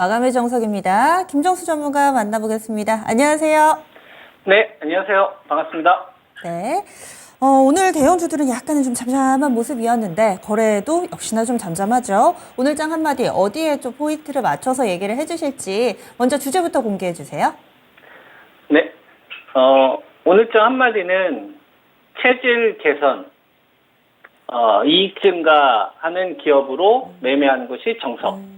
마감의 정석입니다. 김정수 전문가 만나보겠습니다. 안녕하세요. 네, 안녕하세요. 반갑습니다. 네. 오늘 대형주들은 약간은 좀 잠잠한 모습이었는데 거래도 역시나 좀 잠잠하죠. 오늘 장 한마디 어디에 좀 포인트를 맞춰서 얘기를 해주실지 먼저 주제부터 공개해 주세요. 네, 오늘장 한마디는 체질 개선, 이익 증가하는 기업으로 매매하는 것이 정석.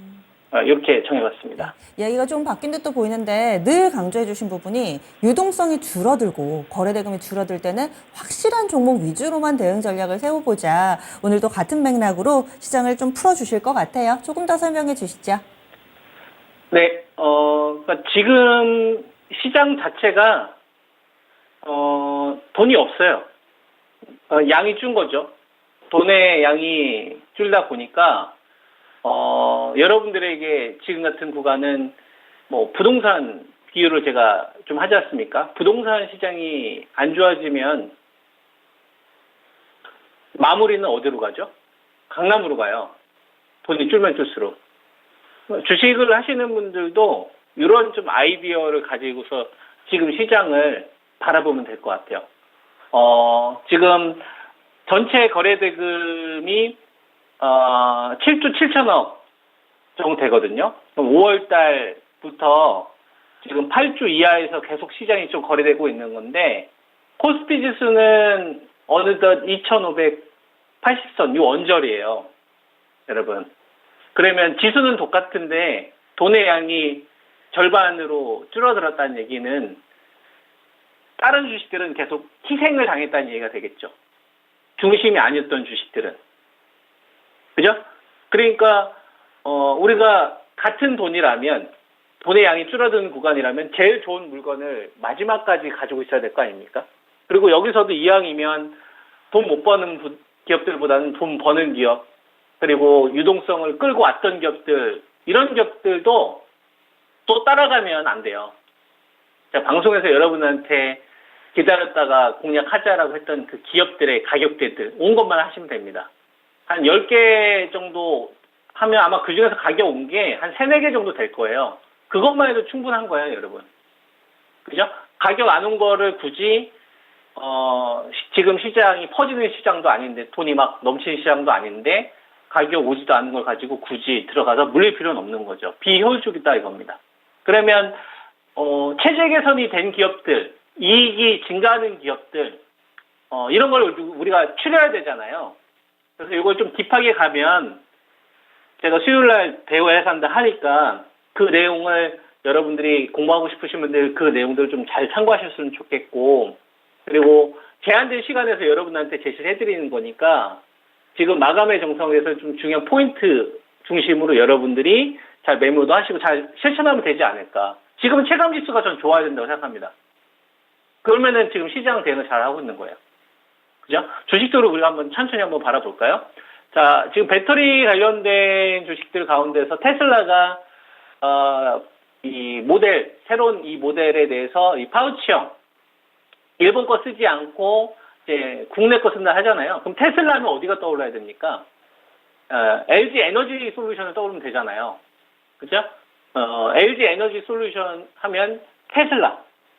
이렇게 정해봤습니다. 이야기가 좀 바뀐 듯도 보이는데 늘 강조해 주신 부분이 유동성이 줄어들고 거래대금이 줄어들 때는 확실한 종목 위주로만 대응 전략을 세워보자. 오늘도 같은 맥락으로 시장을 좀 풀어주실 것 같아요. 조금 더 설명해 주시죠. 네, 그러니까 지금 시장 자체가 돈이 없어요. 양이 준 거죠. 돈의 양이 줄다 보니까 여러분들에게 지금 같은 구간은 뭐 부동산 비유를 제가 좀 하지 않습니까? 부동산 시장이 안 좋아지면 마무리는 어디로 가죠? 강남으로 가요. 돈이 줄면 줄수록. 주식을 하시는 분들도 이런 좀 아이디어를 가지고서 지금 시장을 바라보면 될 것 같아요. 지금 전체 거래대금이 7조 7천억 정도 되거든요. 5월 달부터 지금 8주 이하에서 계속 시장이 좀 거래되고 있는 건데, 코스피 지수는 어느덧 2580선, 이 원절이에요. 여러분. 그러면 지수는 똑같은데, 돈의 양이 절반으로 줄어들었다는 얘기는, 다른 주식들은 계속 희생을 당했다는 얘기가 되겠죠. 중심이 아니었던 주식들은. 그죠? 그러니까, 우리가 같은 돈이라면, 돈의 양이 줄어드는 구간이라면 제일 좋은 물건을 마지막까지 가지고 있어야 될 거 아닙니까? 그리고 여기서도 이왕이면 돈 못 버는 기업들보다는 돈 버는 기업, 그리고 유동성을 끌고 왔던 기업들, 이런 기업들도 또 따라가면 안 돼요. 자, 방송에서 여러분한테 기다렸다가 공략하자라고 했던 그 기업들의 가격대들, 온 것만 하시면 됩니다. 한 10개 정도 하면 아마 그 중에서 가격 온 게 한 3, 4개 정도 될 거예요. 그것만 해도 충분한 거예요, 여러분. 그죠? 가격 안 온 거를 굳이, 지금 시장이 퍼지는 시장도 아닌데, 돈이 막 넘치는 시장도 아닌데, 가격 오지도 않는 걸 가지고 굳이 들어가서 물릴 필요는 없는 거죠. 비효율적이다 이겁니다. 그러면, 체제 개선이 된 기업들, 이익이 증가하는 기업들, 이런 걸 우리가 추려야 되잖아요. 그래서 이걸 좀 딥하게 가면 제가 수요일날 대우회사 한다 하니까 그 내용을 여러분들이 공부하고 싶으신 분들 그 내용들을 좀 잘 참고하셨으면 좋겠고, 그리고 제한된 시간에서 여러분한테 제시를 해드리는 거니까 지금 마감의 정성에서 좀 중요한 포인트 중심으로 여러분들이 잘 메모도 하시고 잘 실천하면 되지 않을까. 지금은 체감지수가 전 좋아야 된다고 생각합니다. 그러면은 지금 시장 대응을 잘 하고 있는 거예요. 그죠? 주식적으로 우리가 한번 천천히 한번 바라볼까요? 자, 지금 배터리 관련된 주식들 가운데서 테슬라가, 이 모델, 새로운 이 모델에 대해서 이 파우치형, 일본 거 쓰지 않고, 이제 국내 거 쓴다 하잖아요. 그럼 테슬라 하면 어디가 떠올라야 됩니까? LG 에너지 솔루션을 떠오르면 되잖아요. 그죠? LG 에너지 솔루션 하면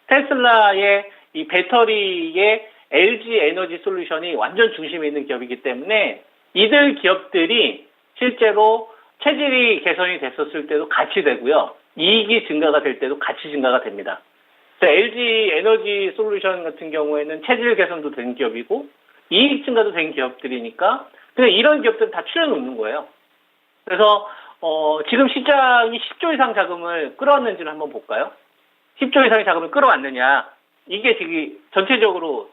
테슬라의 이 배터리의 LG 에너지 솔루션이 완전 중심에 있는 기업이기 때문에 이들 기업들이 실제로 체질이 개선이 됐었을 때도 같이 되고요. 이익이 증가가 될 때도 같이 증가가 됩니다. LG 에너지 솔루션 같은 경우에는 체질 개선도 된 기업이고 이익 증가도 된 기업들이니까 그냥 이런 기업들은 다 추려놓는 거예요. 그래서 지금 시장이 10조 이상 자금을 끌어왔는지를 한번 볼까요? 10조 이상의 자금을 끌어왔느냐. 이게 지금 전체적으로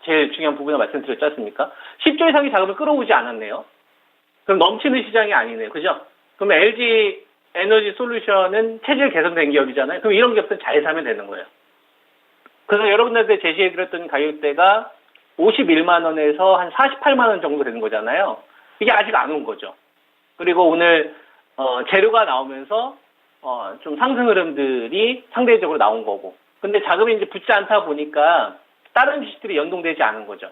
제일 중요한 부분을 말씀드렸지 않습니까? 10조 이상의 자금을 끌어오지 않았네요. 그럼 넘치는 시장이 아니네요. 그죠? 그럼 LG 에너지 솔루션은 체질 개선된 기업이잖아요. 그럼 이런 기업들은 잘 사면 되는 거예요. 그래서 여러분들한테 제시해드렸던 가격대가 51만 원에서 한 48만 원 정도 되는 거잖아요. 이게 아직 안 온 거죠. 그리고 오늘 재료가 나오면서 좀 상승 흐름들이 상대적으로 나온 거고. 근데 자금이 이제 붙지 않다 보니까 다른 주식들이 연동되지 않은 거죠.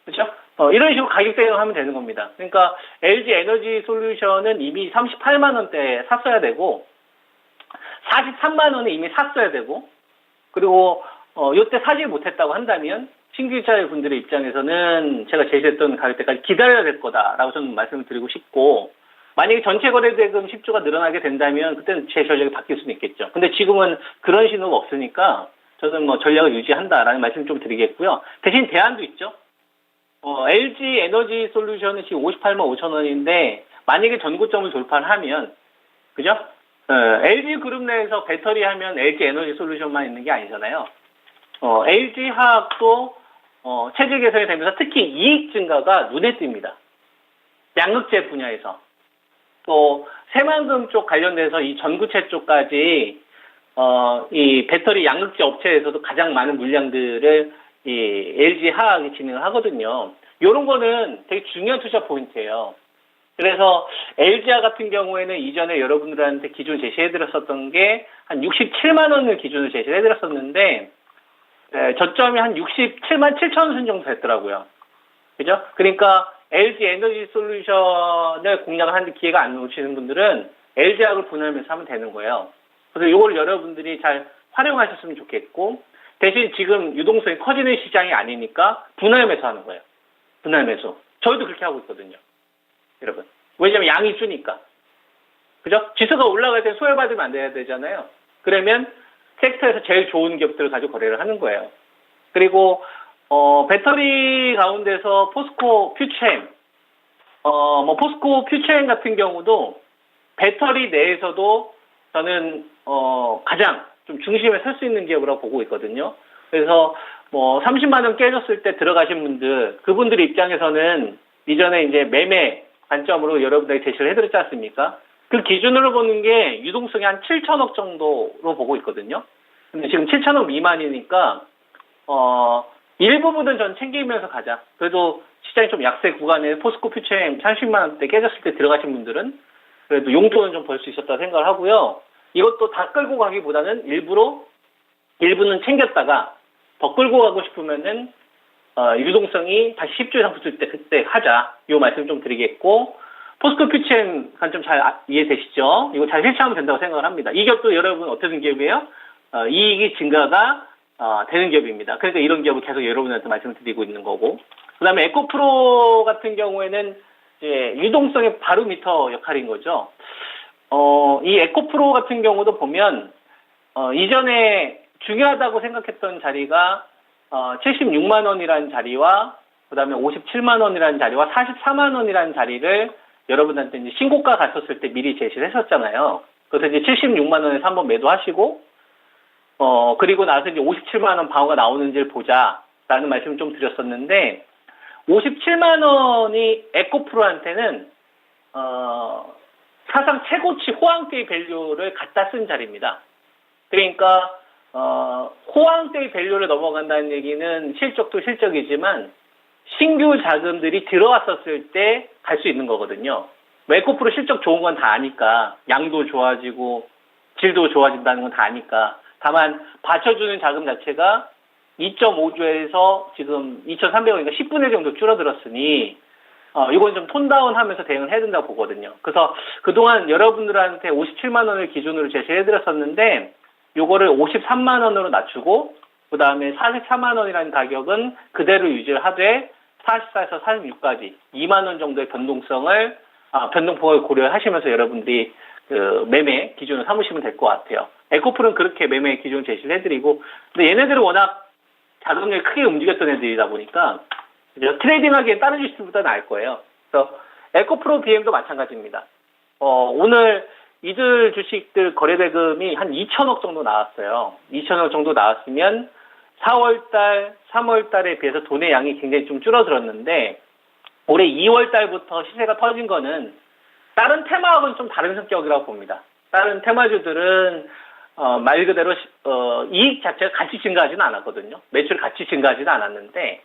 그렇죠? 이런 식으로 가격 대응하면 되는 겁니다. 그러니까 LG 에너지 솔루션은 이미 38만 원대에 샀어야 되고 43만 원에 이미 샀어야 되고 그리고 이때 사지 못했다고 한다면 신규 입찰 분들의 입장에서는 제가 제시했던 가격대까지 기다려야 될 거다라고 저는 말씀을 드리고 싶고 만약에 전체 거래대금 10조가 늘어나게 된다면 그때는 제 전략이 바뀔 수는 있겠죠. 근데 지금은 그런 신호가 없으니까 저는 뭐 전략을 유지한다라는 말씀 좀 드리겠고요. 대신 대안도 있죠. LG 에너지 솔루션은 지금 58만 5천 원인데 만약에 전고점을 돌파를 하면 그죠? LG 그룹 내에서 배터리 하면 LG 에너지 솔루션만 있는 게 아니잖아요. LG 화학도 체질 개선이 되면서 특히 이익 증가가 눈에 띕니다. 양극재 분야에서. 또 새만금 쪽 관련돼서 이 전구체 쪽까지 이 배터리 양극재 업체에서도 가장 많은 물량들을 이 LG 화학이 진행을 하거든요. 이런 거는 되게 중요한 투자 포인트예요. 그래서 LG화 같은 경우에는 이전에 여러분들한테 기준 제시해드렸었던 게 한 67만 원을 기준으로 제시해드렸었는데 저점이 한 67만 7천 원 정도 됐더라고요. 그죠? 그러니까 LG 에너지 솔루션을 공략을 하는 기회가 안 놓치는 분들은 LG화학을 분할매수 하면 되는 거예요. 그래서 이걸 여러분들이 잘 활용하셨으면 좋겠고 대신 지금 유동성이 커지는 시장이 아니니까 분할매수 하는 거예요. 분할매수. 저희도 그렇게 하고 있거든요. 여러분. 왜냐면 양이 주니까. 그죠? 지수가 올라갈 때 소외받으면 안 돼야 되잖아요. 그러면 섹터에서 제일 좋은 기업들을 가지고 거래를 하는 거예요. 그리고 배터리 가운데서 포스코 퓨처엠, 포스코 퓨처엠 같은 경우도 배터리 내에서도 저는 가장 좀 중심에 설 수 있는 기업이라고 보고 있거든요. 그래서 30만 원 깨졌을 때 들어가신 분들, 그분들 입장에서는 이전에 이제 매매 관점으로 여러분들에게 제시를 해드렸지 않습니까? 그 기준으로 보는 게 유동성이 한 7천억 정도로 보고 있거든요. 근데 지금 7천억 미만이니까 일부분은 전 챙기면서 가자. 그래도 시장이 좀 약세 구간에 포스코 퓨처엠 30만 원대 깨졌을 때 들어가신 분들은 그래도 용돈은 좀 벌 수 있었다 생각을 하고요. 이것도 다 끌고 가기보다는 일부는 챙겼다가 더 끌고 가고 싶으면은 유동성이 다시 10조 이상 붙을 때 그때 하자. 이 말씀 좀 드리겠고 포스코 퓨처엠 관점 잘 이해되시죠? 이거 잘 실천하면 된다고 생각을 합니다. 이 기업도 여러분 어떤 기업이에요? 이익이 증가가 되는 기업입니다. 그러니까 이런 기업을 계속 여러분한테 말씀을 드리고 있는 거고. 그 다음에 에코프로 같은 경우에는 이제 유동성의 바로미터 역할인 거죠. 이 에코프로 같은 경우도 보면, 이전에 중요하다고 생각했던 자리가, 76만 원이라는 자리와, 그 다음에 57만 원이라는 자리와 44만 원이라는 자리를 여러분한테 이제 신고가 갔었을 때 미리 제시를 했었잖아요. 그래서 이제 76만 원에서 한번 매도하시고, 그리고 나서 이제 57만 원 방어가 나오는지를 보자라는 말씀을 좀 드렸었는데, 57만 원이 에코프로한테는, 사상 최고치 호황대의 밸류를 갖다 쓴 자리입니다. 그러니까, 호황대의 밸류를 넘어간다는 얘기는 실적도 실적이지만, 신규 자금들이 들어왔었을 때 갈 수 있는 거거든요. 에코프로 실적 좋은 건 다 아니까, 양도 좋아지고, 질도 좋아진다는 건 다 아니까, 다만 받쳐주는 자금 자체가 2.5조에서 지금 2,300원이니까 10분의 1 정도 줄어들었으니 이건 좀 톤다운 하면서 대응을 해야 된다고 보거든요. 그래서 그동안 여러분들한테 57만 원을 기준으로 제시해드렸었는데 요거를 53만 원으로 낮추고 그 다음에 44만 원이라는 가격은 그대로 유지를 하되 44에서 46까지 2만 원 정도의 변동성을 변동폭을 고려하시면서 여러분들이 그 매매 기준을 삼으시면 될 것 같아요. 에코프로는 그렇게 매매 기준을 제시를 해드리고, 근데 얘네들은 워낙 자금력이 크게 움직였던 애들이다 보니까 트레이딩하기엔 다른 주식들보다 나을 거예요. 그래서 에코프로 BM도 마찬가지입니다. 오늘 이들 주식들 거래대금이 한 2천억 정도 나왔어요. 2천억 정도 나왔으면 4월달, 3월달에 비해서 돈의 양이 굉장히 좀 줄어들었는데 올해 2월달부터 시세가 터진 거는 다른 테마하고는 좀 다른 성격이라고 봅니다. 다른 테마주들은 말 그대로 이익 자체가 같이 증가하지는 않았거든요. 매출 같이 증가하지는 않았는데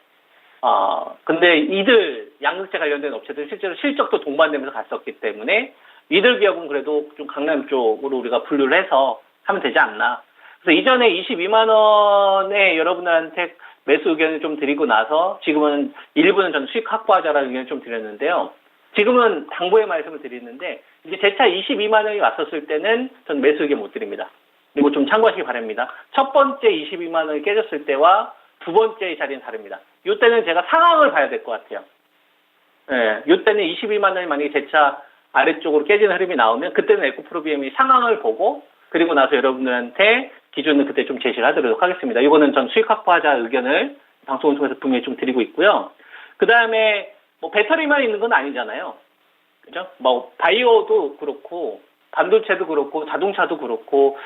근데 이들 양극재 관련된 업체들은 실제로 실적도 동반되면서 갔었기 때문에 이들 기업은 그래도 좀 강남 쪽으로 우리가 분류를 해서 하면 되지 않나. 그래서 이전에 22만 원에 여러분한테 매수 의견을 좀 드리고 나서 지금은 일부는 저는 수익 확보하자라는 의견을 좀 드렸는데요. 지금은 당부의 말씀을 드리는데 이제 재차 22만 원이 왔었을 때는 저는 매수 의견 못 드립니다. 이거 좀 참고하시기 바랍니다. 첫 번째 22만 원이 깨졌을 때와 두 번째 자리는 다릅니다. 이때는 제가 상황을 봐야 될 것 같아요. 예, 이때는 22만 원이 만약에 재차 아래쪽으로 깨지는 흐름이 나오면 그때는 에코프로비엠이 상황을 보고 그리고 나서 여러분들한테 기준을 그때 좀 제시를 하도록 하겠습니다. 이거는 전 수익 확보하자 의견을 방송을 통해서 분명히 좀 드리고 있고요. 그 다음에 뭐 배터리만 있는 건 아니잖아요. 그죠? 뭐 바이오도 그렇고 반도체도 그렇고 자동차도 그렇고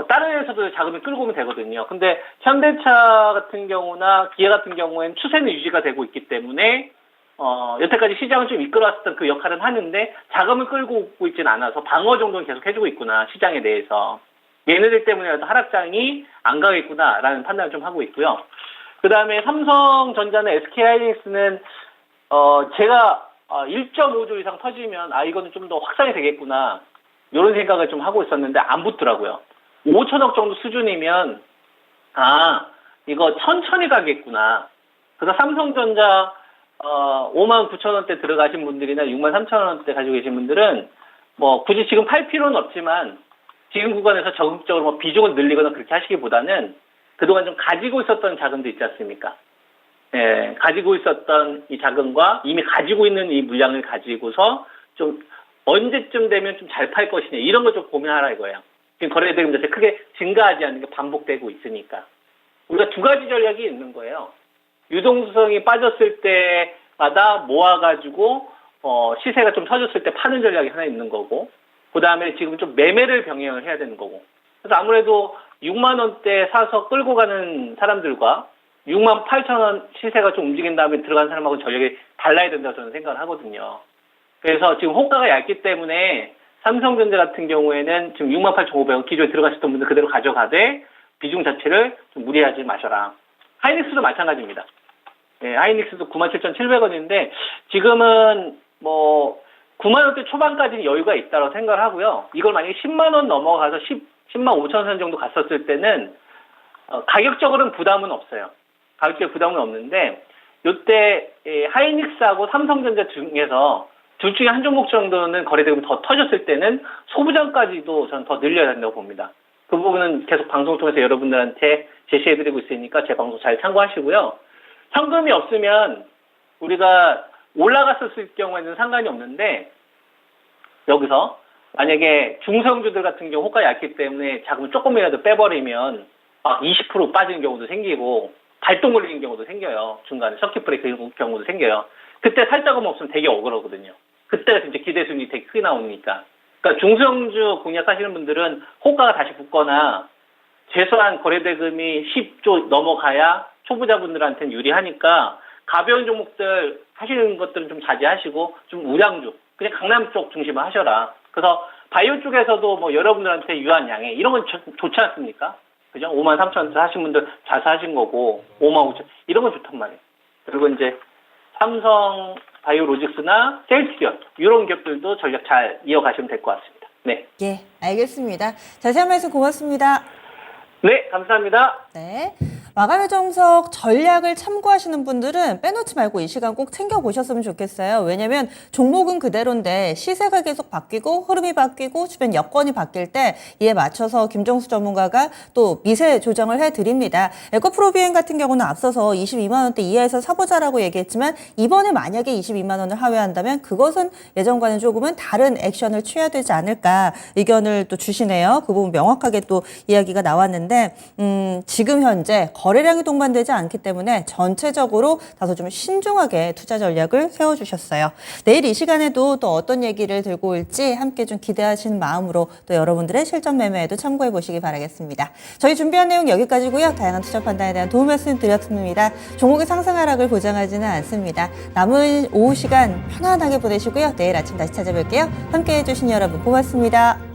다른 회사도 자금을 끌고 오면 되거든요. 근데 현대차 같은 경우나 기아 같은 경우에는 추세는 유지가 되고 있기 때문에 여태까지 시장을 좀 이끌어왔던 그 역할은 하는데 자금을 끌고 오고 있지는 않아서 방어 정도는 계속 해주고 있구나, 시장에 대해서. 얘네들 때문에라도 하락장이 안 가겠구나라는 판단을 좀 하고 있고요. 그 다음에 삼성전자나 SK하이닉스는 제가 1.5조 이상 터지면 이거는 좀 더 확산이 되겠구나 이런 생각을 좀 하고 있었는데 안 붙더라고요. 5천억 정도 수준이면 이거 천천히 가겠구나. 그래서 삼성전자 5만 9천 원대 들어가신 분들이나 6만 3천 원대 가지고 계신 분들은 뭐 굳이 지금 팔 필요는 없지만 지금 구간에서 적극적으로 뭐 비중을 늘리거나 그렇게 하시기보다는 그동안 좀 가지고 있었던 자금도 있지 않습니까? 예, 가지고 있었던 이 자금과 이미 가지고 있는 이 물량을 가지고서 좀 언제쯤 되면 좀 잘 팔 것이냐 이런 걸 좀 고민하라 이거예요. 지금 거래대금 자체 크게 증가하지 않는 게 반복되고 있으니까. 우리가 두 가지 전략이 있는 거예요. 유동성이 빠졌을 때마다 모아가지고 시세가 좀 터졌을 때 파는 전략이 하나 있는 거고 그 다음에 지금 좀 매매를 병행을 해야 되는 거고 그래서 아무래도 6만 원대 사서 끌고 가는 사람들과 6만 8천 원 시세가 좀 움직인 다음에 들어간 사람하고 전략이 달라야 된다고 저는 생각을 하거든요. 그래서 지금 호가가 얇기 때문에 삼성전자 같은 경우에는 지금 6만 8,500원 기존에 들어가셨던 분들 그대로 가져가되 비중 자체를 좀 무리하지 마셔라. 하이닉스도 마찬가지입니다. 예, 하이닉스도 97,700원인데 지금은 뭐 9만 원대 초반까지는 여유가 있다고 생각을 하고요. 이걸 만약에 10만 원 넘어가서 10만 5천 원 정도 갔었을 때는 가격적으로는 부담은 없어요. 가격적 부담은 없는데 이때 하이닉스하고 삼성전자 중에서 둘 중에 한 종목 정도는 거래대금이 더 터졌을 때는 소부장까지도 저는 더 늘려야 된다고 봅니다. 그 부분은 계속 방송을 통해서 여러분들한테 제시해드리고 있으니까 제 방송 잘 참고하시고요. 현금이 없으면 우리가 올라갔었을 경우에는 상관이 없는데 여기서 만약에 중소형주들 같은 경우 호가 얇기 때문에 자금을 조금이라도 빼버리면 막 20% 빠지는 경우도 생기고 발동 걸리는 경우도 생겨요. 중간에 서킷 브레이크 경우도 생겨요. 그때 살 자금 없으면 되게 억울하거든요. 그때가 진짜 기대수익이 되게 크게 나오니까. 그러니까 중소형주 공략하시는 분들은 호가가 다시 붙거나 최소한 거래대금이 10조 넘어가야 초보자분들한테는 유리하니까 가벼운 종목들 하시는 것들은 좀 자제하시고 좀 우량주, 그냥 강남 쪽 중심으로 하셔라. 그래서 바이오 쪽에서도 뭐 여러분들한테 유한 양해 이런 건 좋지 않습니까? 그죠? 5만 3천 원 하신 분들 잘 사신 거고 5만 5천 이런 건 좋단 말이에요. 그리고 이제 삼성 바이오로직스나 셀시언 이런 기업들도 전략 잘 이어가시면 될 것 같습니다. 네. 예, 알겠습니다. 자세한 말씀 고맙습니다. 네, 감사합니다. 네. 마감의 정석 전략을 참고하시는 분들은 빼놓지 말고 이 시간 꼭 챙겨보셨으면 좋겠어요. 왜냐면 종목은 그대로인데 시세가 계속 바뀌고 흐름이 바뀌고 주변 여건이 바뀔 때 이에 맞춰서 김정수 전문가가 또 미세 조정을 해드립니다. 에코프로비엔 같은 경우는 앞서서 22만 원대 이하에서 사보자라고 얘기했지만 이번에 만약에 22만 원을 하회한다면 그것은 예전과는 조금은 다른 액션을 취해야 되지 않을까 의견을 또 주시네요. 그 부분 명확하게 또 이야기가 나왔는데 지금 현재 거래량이 동반되지 않기 때문에 전체적으로 다소 좀 신중하게 투자 전략을 세워주셨어요. 내일 이 시간에도 또 어떤 얘기를 들고 올지 함께 좀 기대하시는 마음으로 또 여러분들의 실전 매매에도 참고해 보시기 바라겠습니다. 저희 준비한 내용 여기까지고요. 다양한 투자 판단에 대한 도움 말씀 드렸습니다. 종목의 상승 하락을 보장하지는 않습니다. 남은 오후 시간 편안하게 보내시고요. 내일 아침 다시 찾아뵐게요. 함께 해주신 여러분 고맙습니다.